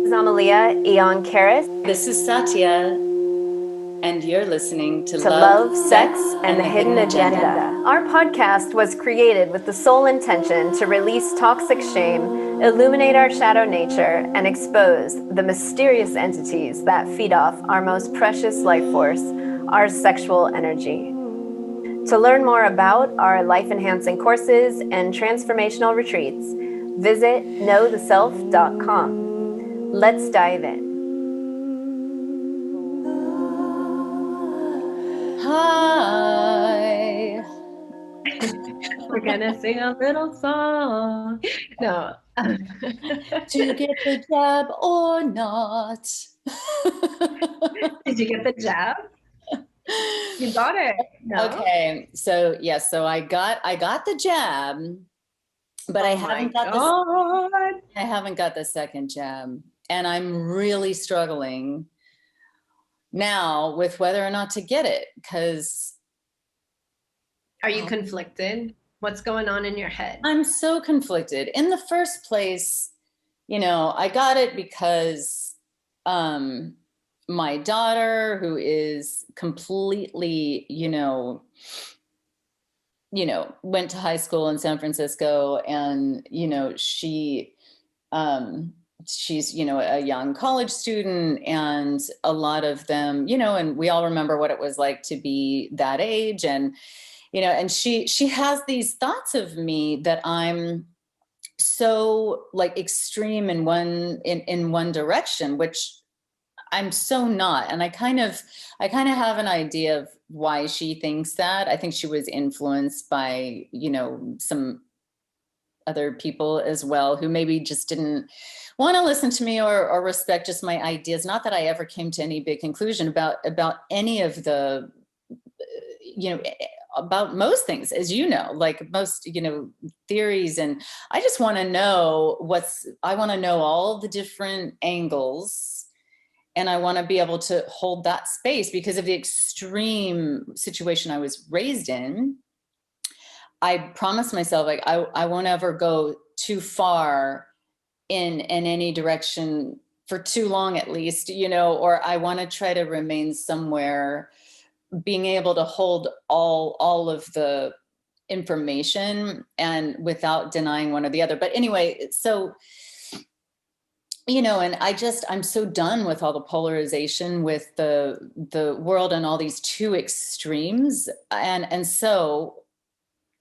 is Amelía Eon Karis. This is Satya, and you're listening to Love, Sex, and the Hidden Agenda. Our podcast was created with the sole intention to release toxic shame, illuminate our shadow nature, and expose the mysterious entities that feed off our most precious life force, our sexual energy. To learn more about our life-enhancing courses and transformational retreats, visit knowtheself.com. Let's dive in. Hi. We're gonna sing a little song. No. To get the jab or not? Did you get the jab? You got it. No? Okay, so yes, so I got the jab, but I haven't got the second jab, and I'm really struggling now with whether or not to get it, because Are you conflicted? What's going on in your head? I'm so conflicted. In the first place, I got it because my daughter, who is completely, went to high school in San Francisco, and, she's, a young college student, and a lot of them, and we all remember what it was like to be that age. And, and she has these thoughts of me that I'm so like extreme in one direction, which I'm so not. And I kind of have an idea of why she thinks that. I think she was influenced by, some other people as well, who maybe just didn't want to listen to me or respect just my ideas. Not that I ever came to any big conclusion about any of the, about most things, as like most, theories. And I just want to know I want to know all the different angles, and I want to be able to hold that space because of the extreme situation I was raised in. I promised myself, like, I won't ever go too far in any direction for too long, at least, or I want to try to remain somewhere, being able to hold all of the information and without denying one or the other. But anyway, so, and I'm so done with all the polarization with the world and all these two extremes. And so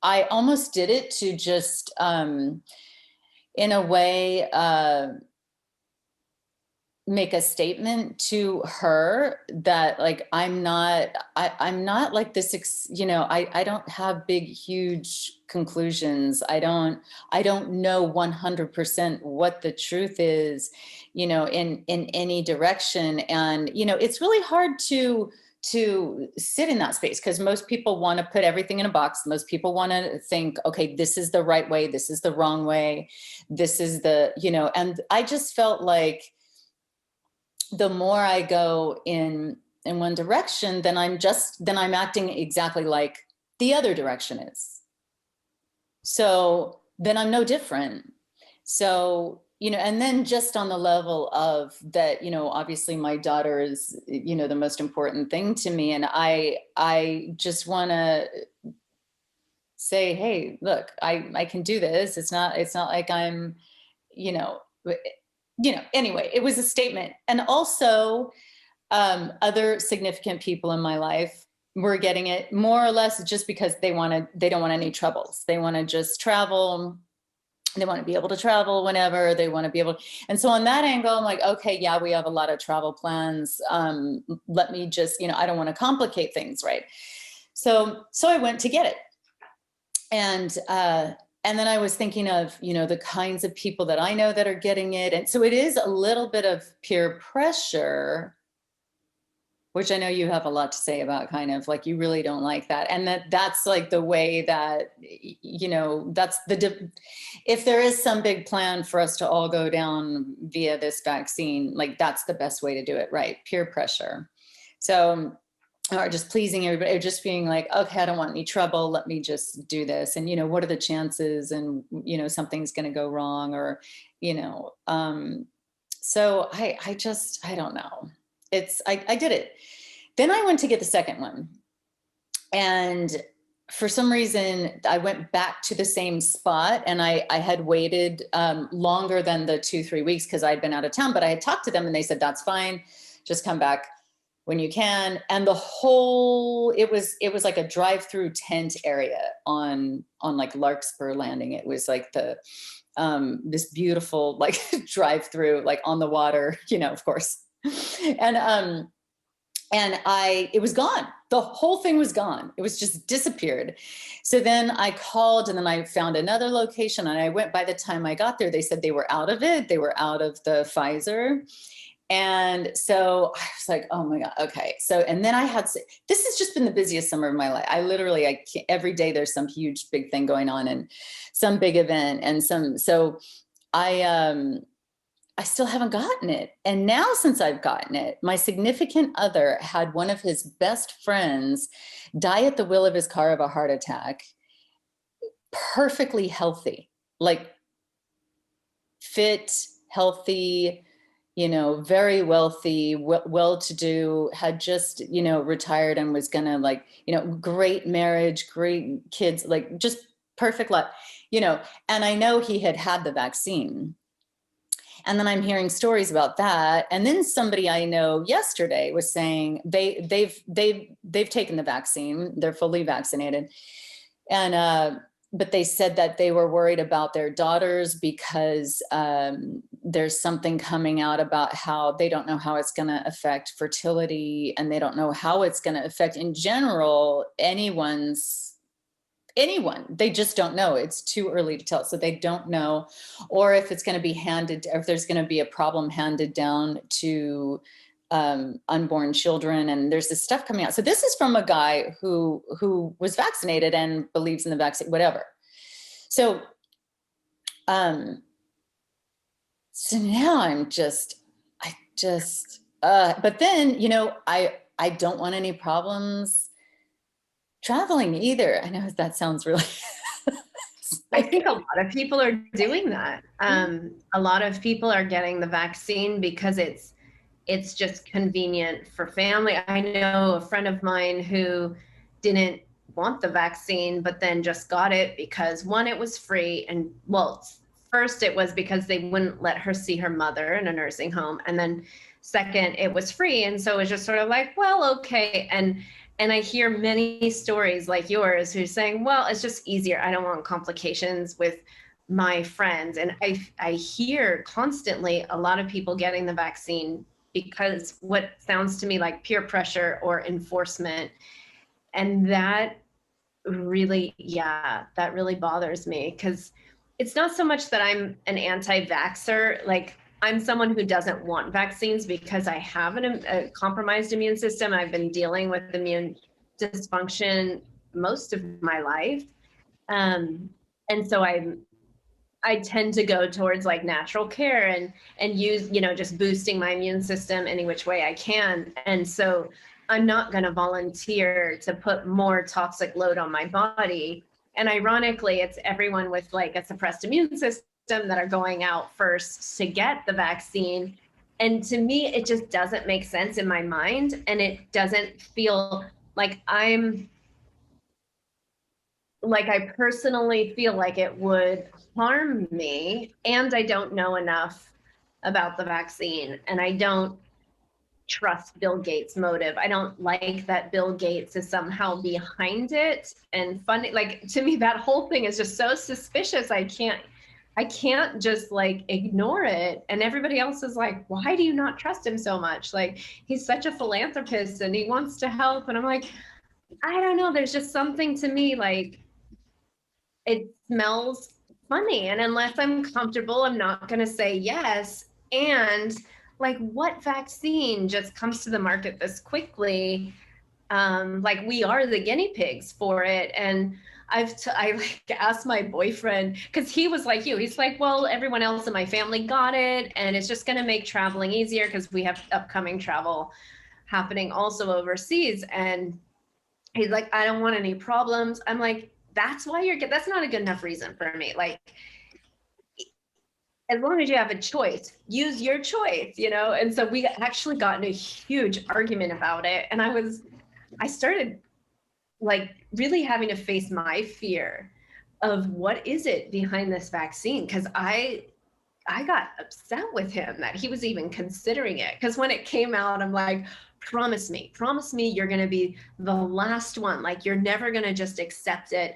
I almost did it to just, in a way, make a statement to her that, like, I'm not like this, I don't have big, huge conclusions. I don't know 100% what the truth is, in any direction. And, it's really hard to sit in that space, because most people want to put everything in a box. Most people want to think, okay, this is the right way, this is the wrong way, this is the, and I just felt like the more I go in one direction, then I'm acting exactly like the other direction is. So then I'm no different. So, and then just on the level of that, obviously my daughter is, the most important thing to me. And I just want to say, hey, look, I can do this. It's not like I'm, anyway, it was a statement. And also, other significant people in my life were getting it more or less just because they don't want any troubles. They want to just travel. They want to be able to travel whenever they want to be able. And so on that angle, I'm like, okay, yeah, we have a lot of travel plans. Let me just, I don't want to complicate things. Right. So I went to get it. And then I was thinking of, the kinds of people that I know that are getting it. And so it is a little bit of peer pressure, which I know you have a lot to say about, kind of like, you really don't like that. And that's like the way that, that's if there is some big plan for us to all go down via this vaccine, like, that's the best way to do it, right? Peer pressure. So, or just pleasing everybody, or just being like, okay, I don't want any trouble, let me just do this. And, what are the chances? And, something's going to go wrong, or, So I don't know. I did it. Then I went to get the second one. And for some reason, I went back to the same spot, and I had waited longer than the 2-3 weeks because I'd been out of town, but I had talked to them and they said, that's fine. Just come back when you can. And it was like a drive-through tent area on like Larkspur Landing. It was like this beautiful, like drive-through, like on the water, of course. And it was gone. The whole thing was gone. It was just disappeared. So then I called, and then I found another location, and I went. By the time I got there, they said they were out of it. They were out of the Pfizer. And so I was like, oh my God. Okay. So, and then this has just been the busiest summer of my life. Every day there's some huge, big thing going on, and some big event, and so I still haven't gotten it. And now, since I've gotten it, my significant other had one of his best friends die at the wheel of his car of a heart attack, perfectly healthy, like fit, healthy, very wealthy, well-to-do, had just, retired and was gonna, like, great marriage, great kids, like just perfect life, and I know he had the vaccine. And then I'm hearing stories about that. And then somebody I know yesterday was saying they've taken the vaccine, they're fully vaccinated. And, but they said that they were worried about their daughters because there's something coming out about how they don't know how it's going to affect fertility, and they don't know how it's going to affect in general anyone. They just don't know. It's too early to tell. So they don't know, or if it's going to be or if there's going to be a problem handed down to unborn children. And there's this stuff coming out. So this is from a guy who was vaccinated and believes in the vaccine, whatever. So, so now but then, I don't want any problems traveling either. I know that sounds really I think a lot of people are doing that. A lot of people are getting the vaccine because it's just convenient for family. I know a friend of mine who didn't want the vaccine, but then just got it because, one, it was free. And well, first it was because they wouldn't let her see her mother in a nursing home. And then second, it was free. And so it was just sort of like, well, okay. And I hear many stories like yours who's saying, well, it's just easier. I don't want complications with my friends. And I hear constantly a lot of people getting the vaccine because what sounds to me like peer pressure or enforcement. And that really bothers me, because it's not so much that I'm an anti-vaxxer. Like, I'm someone who doesn't want vaccines because I have a compromised immune system. I've been dealing with immune dysfunction most of my life. And so I tend to go towards like natural care and use, just boosting my immune system any which way I can. And so I'm not going to volunteer to put more toxic load on my body. And ironically, it's everyone with like a suppressed immune system that are going out first to get the vaccine. And to me, it just doesn't make sense in my mind. And it doesn't feel like I personally feel like it would harm me. And I don't know enough about the vaccine. And I don't trust Bill Gates' motive. I don't like that Bill Gates is somehow behind it and funding. Like, to me, that whole thing is just so suspicious. I can't just like ignore it. And everybody else is like, why do you not trust him so much? Like, he's such a philanthropist and he wants to help. And I'm like, I don't know. There's just something to me like it smells funny. And unless I'm comfortable, I'm not going to say yes. And like, what vaccine just comes to the market this quickly? Like, we are the guinea pigs for it. And I like asked my boyfriend, because he was like you. He's like, well, everyone else in my family got it, and it's just going to make traveling easier because we have upcoming travel happening also overseas. And he's like, I don't want any problems. I'm like, that's why that's not a good enough reason for me. Like, as long as you have a choice, use your choice, you know? And so we actually got in a huge argument about it. And I started like really having to face my fear of what is it behind this vaccine? Because I got upset with him that he was even considering it. Because when it came out, I'm like, promise me you're going to be the last one. Like, you're never going to just accept it.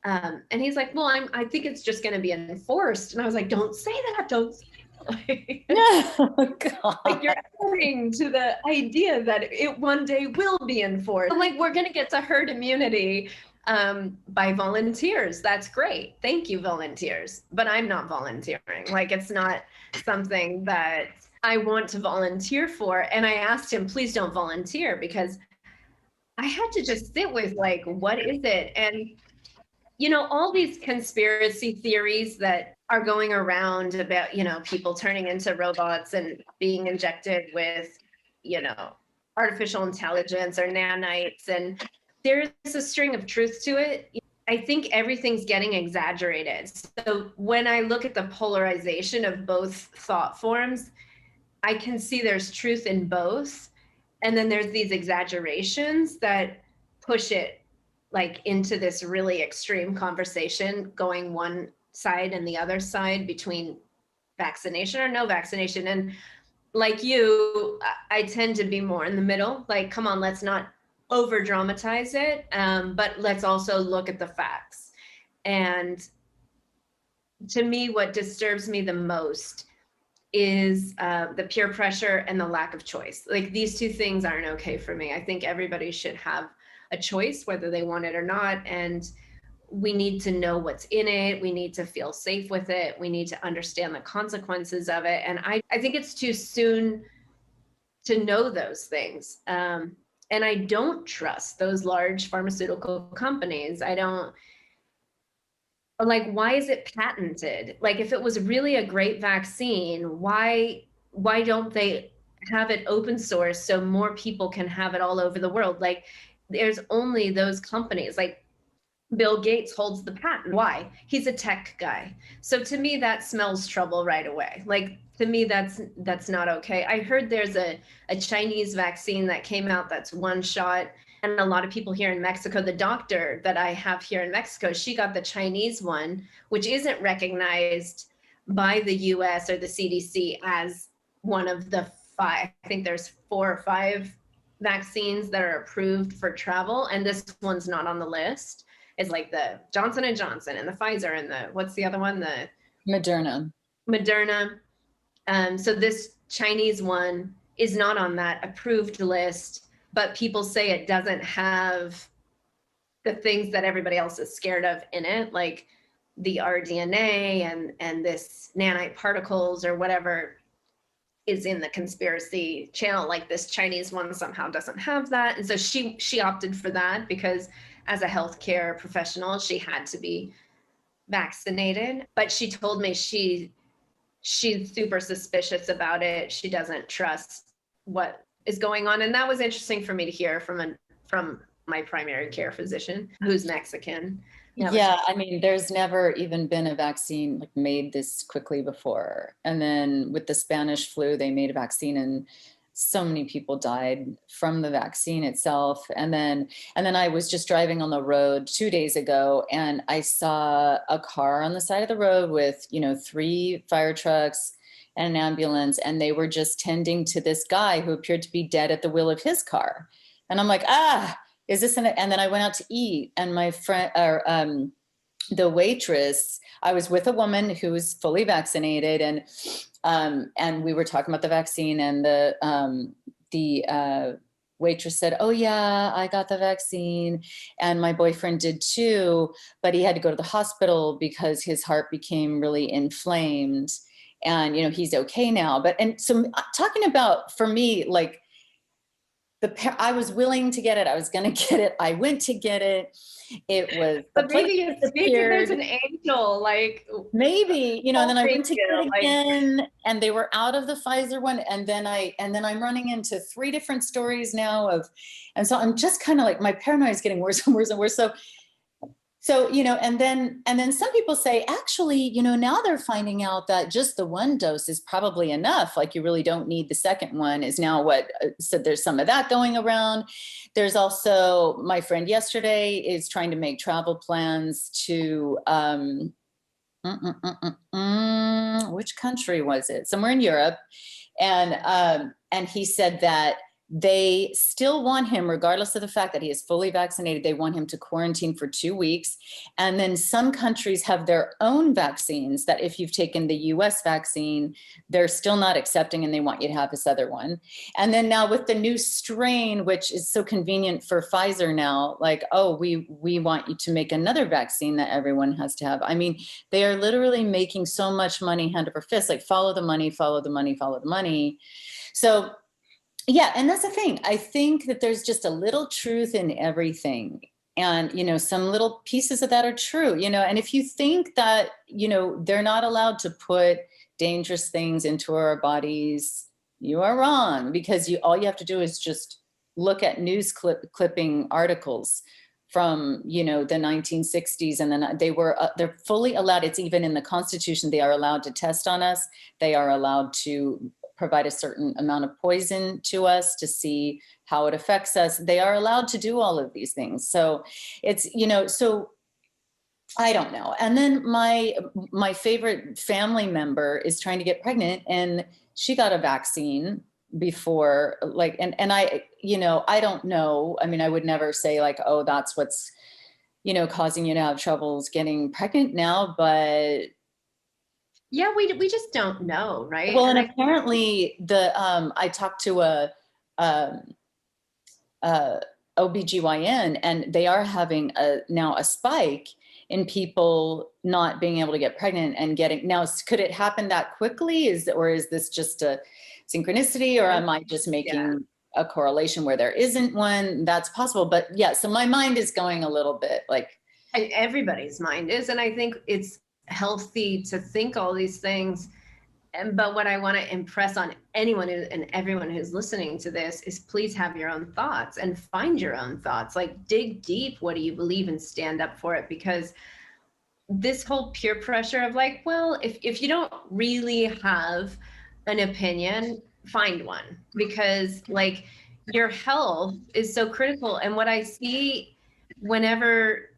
And he's like, well, I think it's just going to be enforced. And I was like, don't say that. Don't say that. Oh, God. Like, you're adding to the idea that it one day will be enforced. I'm like, we're going to get to herd immunity by volunteers. That's great. Thank you, volunteers. But I'm not volunteering. Like, it's not something that I want to volunteer for. And I asked him, please don't volunteer, because I had to just sit with, like, what is it? And, you know, all these conspiracy theories that are going around about, you know, people turning into robots and being injected with, you know, artificial intelligence or nanites, and there's a string of truth to it. I think everything's getting exaggerated. So when I look at the polarization of both thought forms, I can see there's truth in both. And then there's these exaggerations that push it like into this really extreme conversation going one side and the other side between vaccination or no vaccination. And like you, I tend to be more in the middle. Like, come on, let's not over dramatize it, but let's also look at the facts. And to me, what disturbs me the most is the peer pressure and the lack of choice. Like, these two things aren't okay for me. I think everybody should have a choice, whether they want it or not. And we need to know what's in it. We need to feel safe with it. We need to understand the consequences of it. And I think it's too soon to know those things. And I don't trust those large pharmaceutical companies. I don't, like, why is it patented? Like, if it was really a great vaccine, why don't they have it open source so more people can have it all over the world? Like, there's only those companies. Like, Bill Gates holds the patent. Why? He's a tech guy. So to me, that smells trouble right away. Like, to me, that's not okay. I heard there's a Chinese vaccine that came out that's one shot. And a lot of people here in Mexico, the doctor that I have here in Mexico, she got the Chinese one, which isn't recognized by the US or the CDC as one of the five. I think there's 4 or 5 vaccines that are approved for travel. And this one's not on the list. Is like the Johnson and Johnson and the Pfizer and the, what's the other one? The Moderna. So this Chinese one is not on that approved list, but people say it doesn't have the things that everybody else is scared of in it, like the rDNA and this nanite particles or whatever is in the conspiracy channel. Like, this Chinese one somehow doesn't have that. And so she opted for that because as a healthcare professional, she had to be vaccinated. But she told me she's super suspicious about it. She doesn't trust what is going on. And that was interesting for me to hear from my primary care physician, who's Mexican. Yeah, I mean, there's never even been a vaccine like made this quickly before. And then with the Spanish flu, they made a vaccine and so many people died from the vaccine itself. And then I was just driving on the road 2 days ago and I saw a car on the side of the road with, 3 fire trucks and an ambulance. And they were just tending to this guy who appeared to be dead at the wheel of his car. And I'm like, is this and then I went out to eat and my friend, the waitress, I was with a woman who was fully vaccinated and we were talking about the vaccine and the waitress said, oh yeah, I got the vaccine and my boyfriend did too, but he had to go to the hospital because his heart became really inflamed and, he's okay now. And so talking about, for me, like, I was willing to get it. I was going to get it. I went to get it. It was, but maybe there's an angel, like maybe, and then I went to get it again and they were out of the Pfizer one. And then I'm running into 3 different stories now and so I'm just kind of like, my paranoia is getting worse and worse and worse. So, and then some people say, actually, now they're finding out that just the one dose is probably enough. Like you really don't need the second one is now what, so there's some of that going around. There's also, my friend yesterday is trying to make travel plans to, which country was it? Somewhere in Europe. And he said that they still want him, regardless of the fact that he is fully vaccinated, they want him to quarantine for 2 weeks. And then some countries have their own vaccines that if you've taken the US vaccine, they're still not accepting and they want you to have this other one. And then now with the new strain, which is so convenient for Pfizer now, like, oh, we want you to make another vaccine that everyone has to have. I mean, they are literally making so much money hand over fist, like follow the money, follow the money, follow the money. So yeah, and that's the thing. I think that there's just a little truth in everything. And, some little pieces of that are true, and if you think that, they're not allowed to put dangerous things into our bodies, you are wrong, because all you have to do is just look at news clipping articles from, the 1960s. And then they're fully allowed. It's even in the Constitution. They are allowed to test on us. They are allowed to provide a certain amount of poison to us to see how it affects us. They are allowed to do all of these things. So it's, so I don't know. And then my favorite family member is trying to get pregnant and she got a vaccine before, like, and I, I don't know. I mean, I would never say like, oh, that's what's, causing you to have troubles getting pregnant now, but yeah, we just don't know, right? Well, and apparently I talked to a OBGYN and they are having now a spike in people not being able to get pregnant and now, could it happen that quickly? Is this just a synchronicity, or am I just making a correlation where there isn't one? That's possible. But yeah, so my mind is going a little bit like. Everybody's mind is, and I think it's healthy to think all these things. But what I want to impress on anyone and everyone who's listening to this is please have your own thoughts and find your own thoughts. Like dig deep. What do you believe and stand up for it? Because this whole peer pressure of like, well, if you don't really have an opinion, find one, because like your health is so critical. And what I see whenever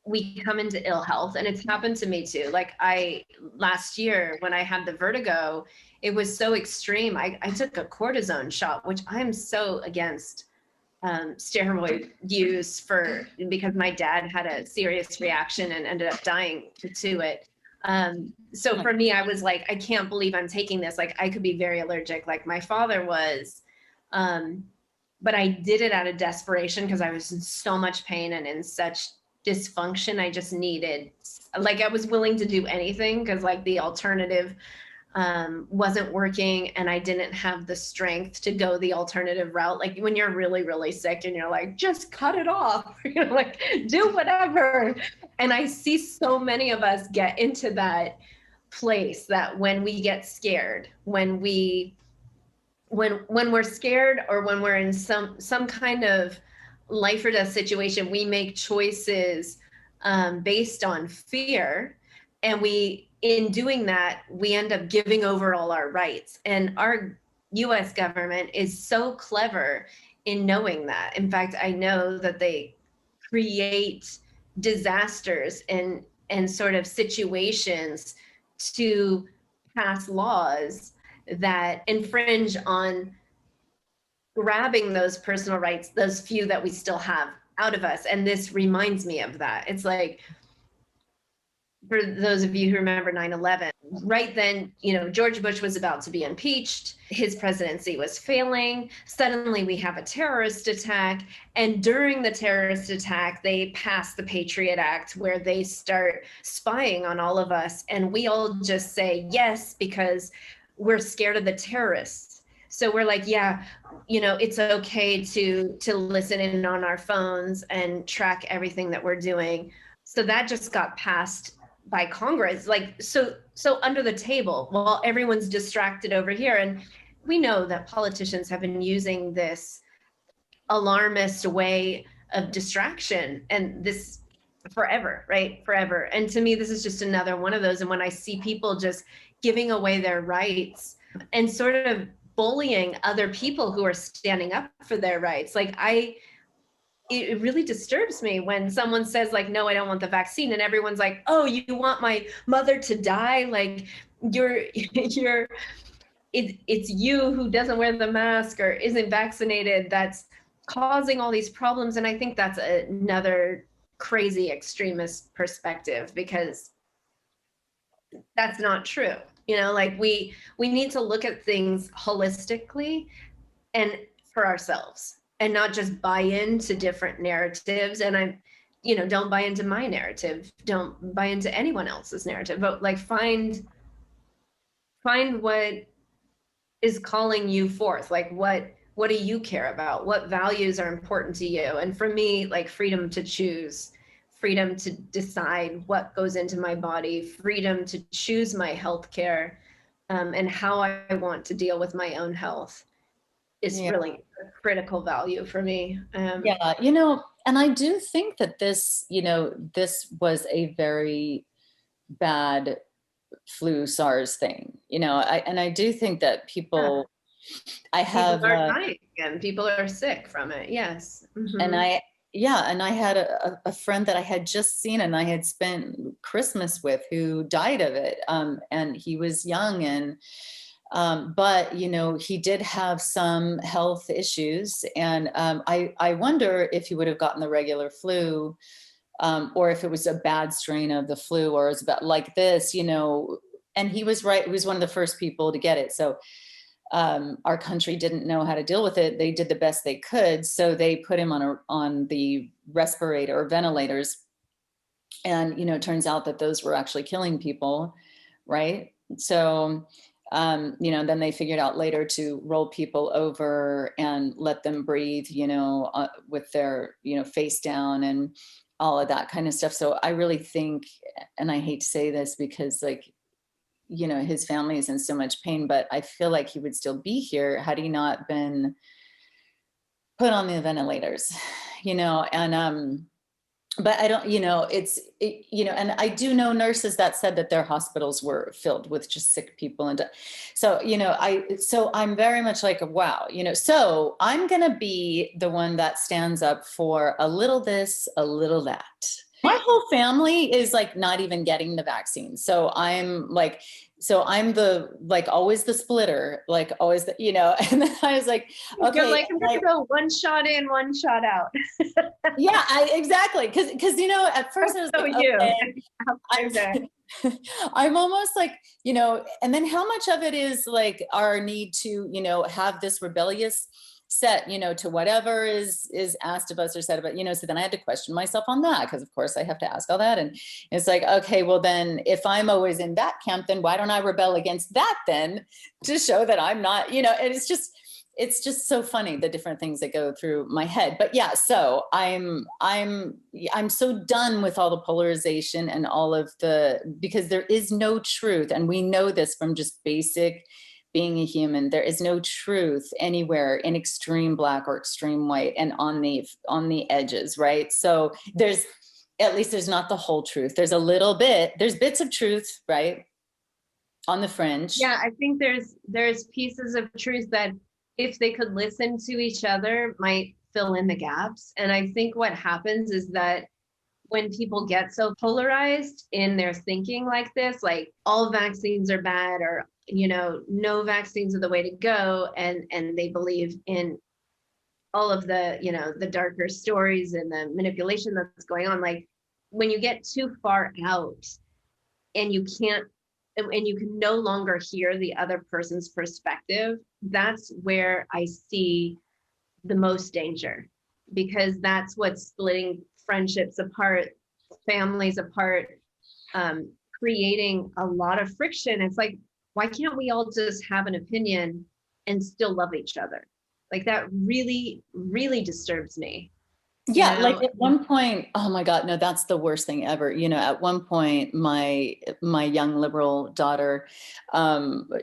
we come into ill health, and it's happened to me too. Like last year when I had the vertigo, it was so extreme. I took a cortisone shot, which I'm so against steroid use because my dad had a serious reaction and ended up dying to it. So for me, I was like, I can't believe I'm taking this. Like I could be very allergic like my father was. But I did it out of desperation because I was in so much pain and in such dysfunction. I just needed, like, I was willing to do anything because like the alternative wasn't working and I didn't have the strength to go the alternative route. Like when you're really, really sick and you're like, just cut it off, like do whatever. And I see so many of us get into that place that when we get scared, when we're scared or when we're in some kind of life or death situation, we make choices based on fear. And in doing that, we end up giving over all our rights. And our US government is so clever in knowing that. In fact, I know that they create disasters and sort of situations to pass laws that infringe on grabbing those personal rights, those few that we still have out of us. And this reminds me of that. It's like, for those of you who remember 9/11, right then, George Bush was about to be impeached. His presidency was failing. Suddenly we have a terrorist attack. And during the terrorist attack, they pass the Patriot Act where they start spying on all of us. And we all just say yes, because we're scared of the terrorists. So we're like, yeah, it's okay to listen in on our phones and track everything that we're doing. So that just got passed by Congress, like so under the table while everyone's distracted over here. And we know that politicians have been using this alarmist way of distraction. And this forever, right? Forever. And to me, this is just another one of those. And when I see people just giving away their rights and sort of bullying other people who are standing up for their rights, like it really disturbs me when someone says like, no, I don't want the vaccine. And everyone's like, oh, you want my mother to die? Like it's you who doesn't wear the mask or isn't vaccinated that's causing all these problems. And I think that's another crazy extremist perspective, because that's not true. Like we need to look at things holistically and for ourselves, and not just buy into different narratives. And don't buy into my narrative, don't buy into anyone else's narrative, but like find what is calling you forth. Like what do you care about? What values are important to you? And for me, like freedom to choose, freedom to decide what goes into my body, freedom to choose my healthcare, and how I want to deal with my own health is really a critical value for me. Yeah, and I do think that this was a very bad flu SARS thing, I do think that people, People are dying and people are sick from it. Yes. Mm-hmm. And I had a friend that I had just seen and I had spent Christmas with who died of it. And he was young but he did have some health issues. And I wonder if he would have gotten the regular flu, or if it was a bad strain of the flu, or it was about like this, and he was right. He was one of the first people to get it. So our country didn't know how to deal with it. They did the best they could. So they put him on the respirator or ventilators. And, it turns out that those were actually killing people. Right. So, then they figured out later to roll people over and let them breathe, with their, face down and all of that kind of stuff. So I really think, and I hate to say this because his family is in so much pain, but I feel like he would still be here had he not been put on the ventilators, and, but I don't, and I do know nurses that said that their hospitals were filled with just sick people. And so, so I'm very much like, wow, so I'm going to be the one that stands up for a little this, a little that. My whole family is like not even getting the vaccine. So I'm the, like always the splitter, like always, and then I was like, okay. You're like, I'm going to go one shot in, one shot out. Yeah, exactly. Cause at first I was like, okay, I'm almost like, and then how much of it is like our need to, have this rebellious set, to whatever is asked of us or said about, so then I had to question myself on that, because of course I have to ask all that. And it's like, okay, well then if I'm always in that camp, then why don't I rebel against that then to show that I'm not, and it's just so funny, the different things that go through my head. But yeah, so I'm so done with all the polarization and all of because there is no truth. And we know this from just basic being a human. There is no truth anywhere in extreme black or extreme white and on the edges, right? So there's not the whole truth. There's bits of truth, right? On the fringe. Yeah, I think there's pieces of truth that if they could listen to each other might fill in the gaps. And I think what happens is that when people get so polarized in their thinking like this, like all vaccines are bad, or no vaccines are the way to go, and they believe in all of the the darker stories and the manipulation that's going on, like when you get too far out and you can no longer hear the other person's perspective, that's where I see the most danger, because that's what's splitting friendships apart, families apart, creating a lot of friction. It's like, why can't we all just have an opinion and still love each other? Like that really, really disturbs me. Yeah, like at one point, oh my God, no, that's the worst thing ever. At one point, my young liberal daughter,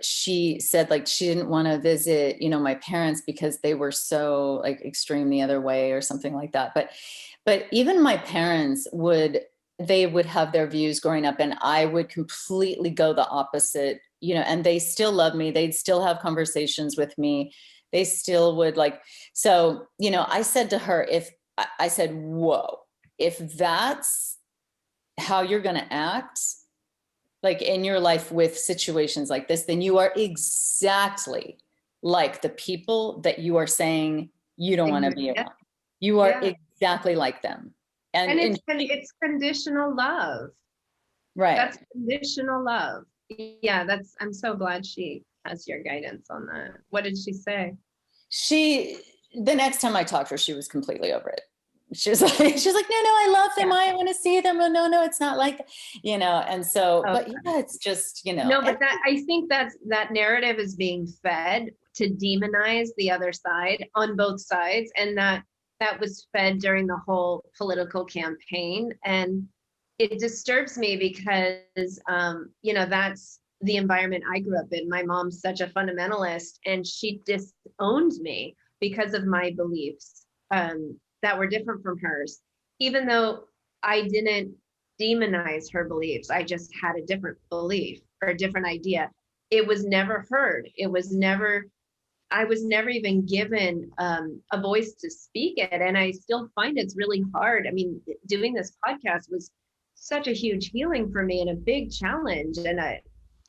she said like she didn't want to visit, my parents because they were so like extreme the other way or something like that. But even my parents would they would have their views growing up, and I would completely go the opposite, you know, and they still love me. They'd still have conversations with me. They still would like, so, you know, I said to her, I said, whoa, if that's how you're going to act, like in your life with situations like this, then you are exactly like the people that you are saying you don't want to be around. You are exactly like them. And it's conditional love. Right. That's conditional love. Yeah, I'm so glad she has your guidance on that. What did she say? The next time I talked to her, she was completely over it. She was like, no, I love them. I want to see them. No, it's not like, you know, and so, but yeah, it's just, you know. No, but I think that narrative is being fed to demonize the other side on both sides. And that was fed during the whole political campaign. And it disturbs me because, you know, that's the environment I grew up in. My mom's such a fundamentalist, and she disowned me because of my beliefs that were different from hers, even though I didn't demonize her beliefs. I just had a different belief or a different idea. It was never heard. I was never even given a voice to speak it. And I still find it's really hard. I mean, doing this podcast was such a huge healing for me and a big challenge and a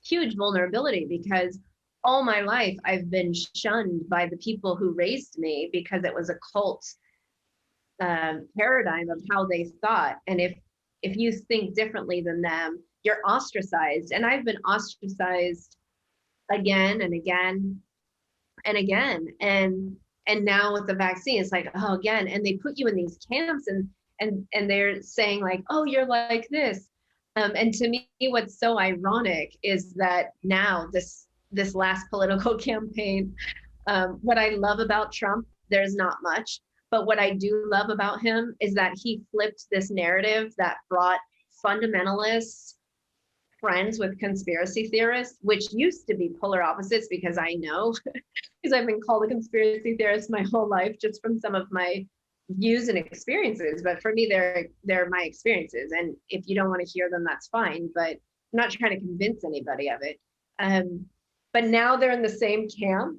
huge vulnerability, because all my life I've been shunned by the people who raised me because it was a cult paradigm of how they thought. And if you think differently than them, you're ostracized. And I've been ostracized again and again and again. And now with the vaccine, it's like, oh, again. And they put you in these camps and they're saying like, oh, you're like this. And to me, what's so ironic is that now this last political campaign, what I love about Trump, there's not much. But what I do love about him is that he flipped this narrative that brought fundamentalists friends with conspiracy theorists, which used to be polar opposites, because I know, because I've been called a conspiracy theorist my whole life just from some of my views and experiences. But for me, they're my experiences. And if you don't want to hear them, that's fine. But I'm not trying to convince anybody of it. But now they're in the same camp.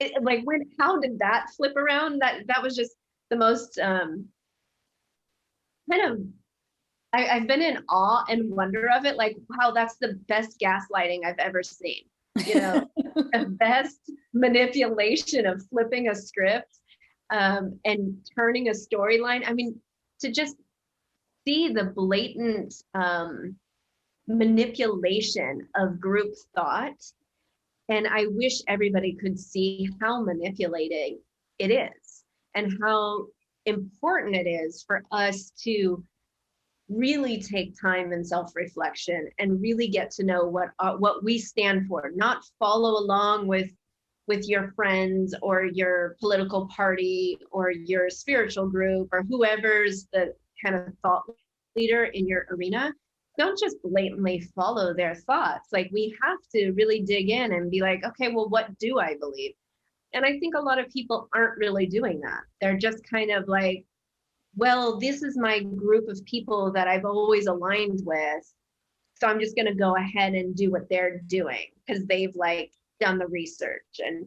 How did that flip around? That was just the most kind of, I've been in awe and wonder of it. Like, wow, that's the best gaslighting I've ever seen. You know, the best manipulation of flipping a script and turning a storyline. I mean, to just see the blatant manipulation of group thought. And I wish everybody could see how manipulating it is and how important it is for us to really take time and self-reflection and really get to know what we stand for, not follow along with your friends or your political party or your spiritual group or whoever's the kind of thought leader in your arena. Don't just blatantly follow their thoughts. Like, we have to really dig in and be like, okay, well, what do I believe? And I think a lot of people aren't really doing that. They're just kind of like, well, this is my group of people that I've always aligned with, so I'm just going to go ahead and do what they're doing because they've like done the research and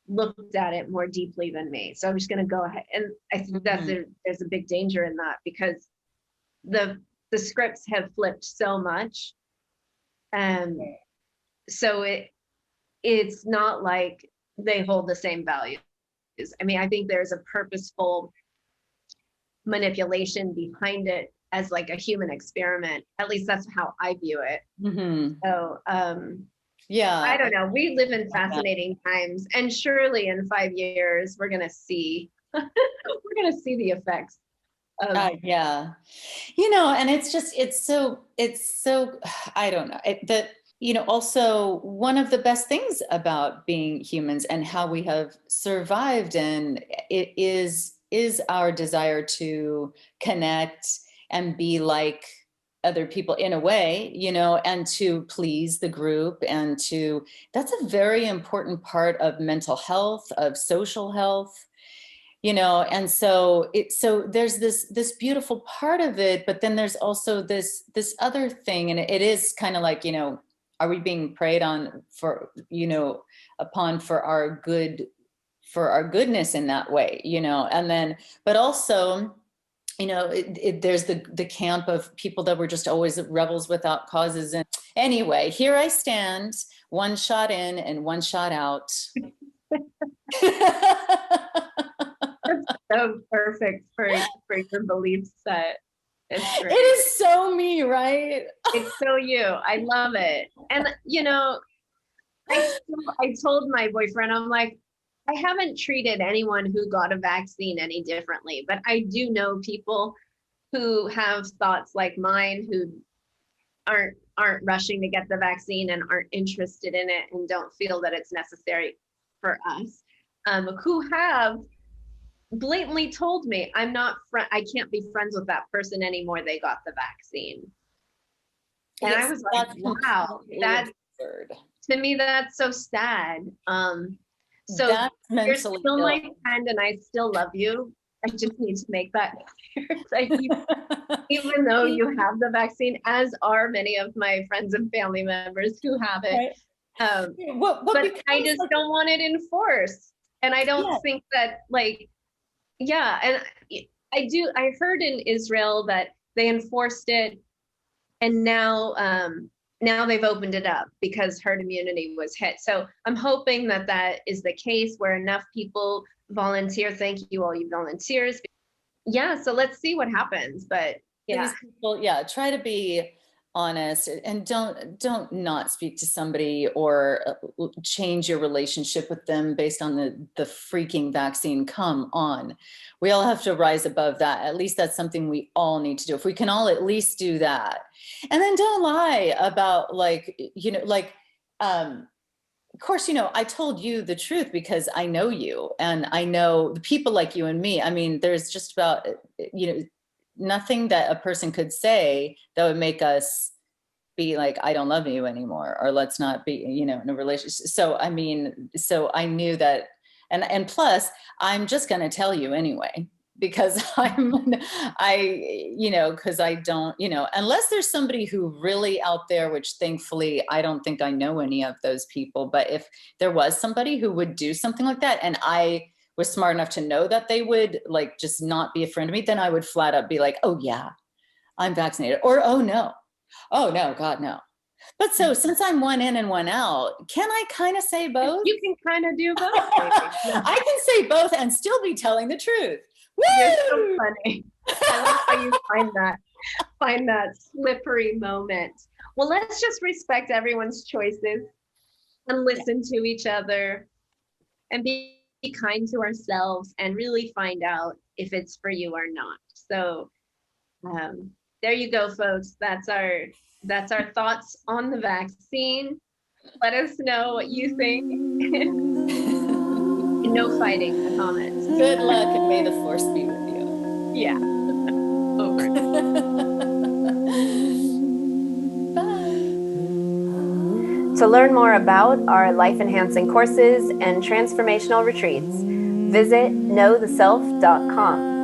looked at it more deeply than me. So I'm just going to go ahead. And I think there's a big danger in that, because the scripts have flipped so much. So it's not like they hold the same values. I mean, I think there's a purposeful manipulation behind it as like a human experiment. At least that's how I view it. So yeah, I don't know. We live in fascinating times, and surely in 5 years we're gonna see the effects. Yeah, you know, and it's so I don't know, also one of the best things about being humans and how we have survived, and it is our desire to connect and be like other people in a way, and to please the group, and that's a very important part of mental health, of social health. And so there's this beautiful part of it, but then there's also this other thing, and it is kind of like, are we being preyed on upon for our goodness in that way, and then, but also, there's the camp of people that were just always rebels without causes. And anyway, here I stand, one shot in and one shot out. That's so perfect for your belief set. It is so me, right? It's so you. I love it. And I told my boyfriend, I'm like, I haven't treated anyone who got a vaccine any differently, but I do know people who have thoughts like mine, who aren't rushing to get the vaccine and aren't interested in it and don't feel that it's necessary for us, who have blatantly told me I can't be friends with that person anymore. They got the vaccine. And yes, I was like, wow, that's absurd. To me, that's so sad. So you're still my friend and I still love you. I just need to make that clear. Even though you have the vaccine, as are many of my friends and family members who have it. Right. But I just don't want it enforced. And I don't think that and I heard in Israel that they enforced it, and now they've opened it up because herd immunity was hit. So I'm hoping that is the case, where enough people volunteer. Thank you, all you volunteers. Yeah, so let's see what happens. But yeah, people, try to be honest, and don't not speak to somebody or change your relationship with them based on the freaking vaccine. Come on, we all have to rise above that. At least that's something we all need to do. If we can all at least do that, and then don't lie about of course, I told you the truth because I know you, and I know the people like you and me. I mean, there's just about, nothing that a person could say that would make us be like, I don't love you anymore, or let's not be, in a relationship. So, I mean, so I knew that, and plus I'm just going to tell you anyway, because because I don't, unless there's somebody who really out there, which thankfully I don't think I know any of those people, but if there was somebody who would do something like that, and I was smart enough to know that they would just not be a friend of me, then I would flat up be like, oh yeah, I'm vaccinated, or oh no, God, no. But so since I'm one in and one out, can I kind of say both? You can kind of do both. I can say both and still be telling the truth. Woo! You're so funny. I love how you find that slippery moment. Well, let's just respect everyone's choices and listen to each other and be kind to ourselves and really find out if it's for you or not. So there you go, folks. That's our thoughts on the vaccine. Let us know what you think. No fighting in the comments. Good luck, and may the force be with you. Yeah. Over. Bye. To learn more about our life-enhancing courses and transformational retreats, visit knowtheself.com.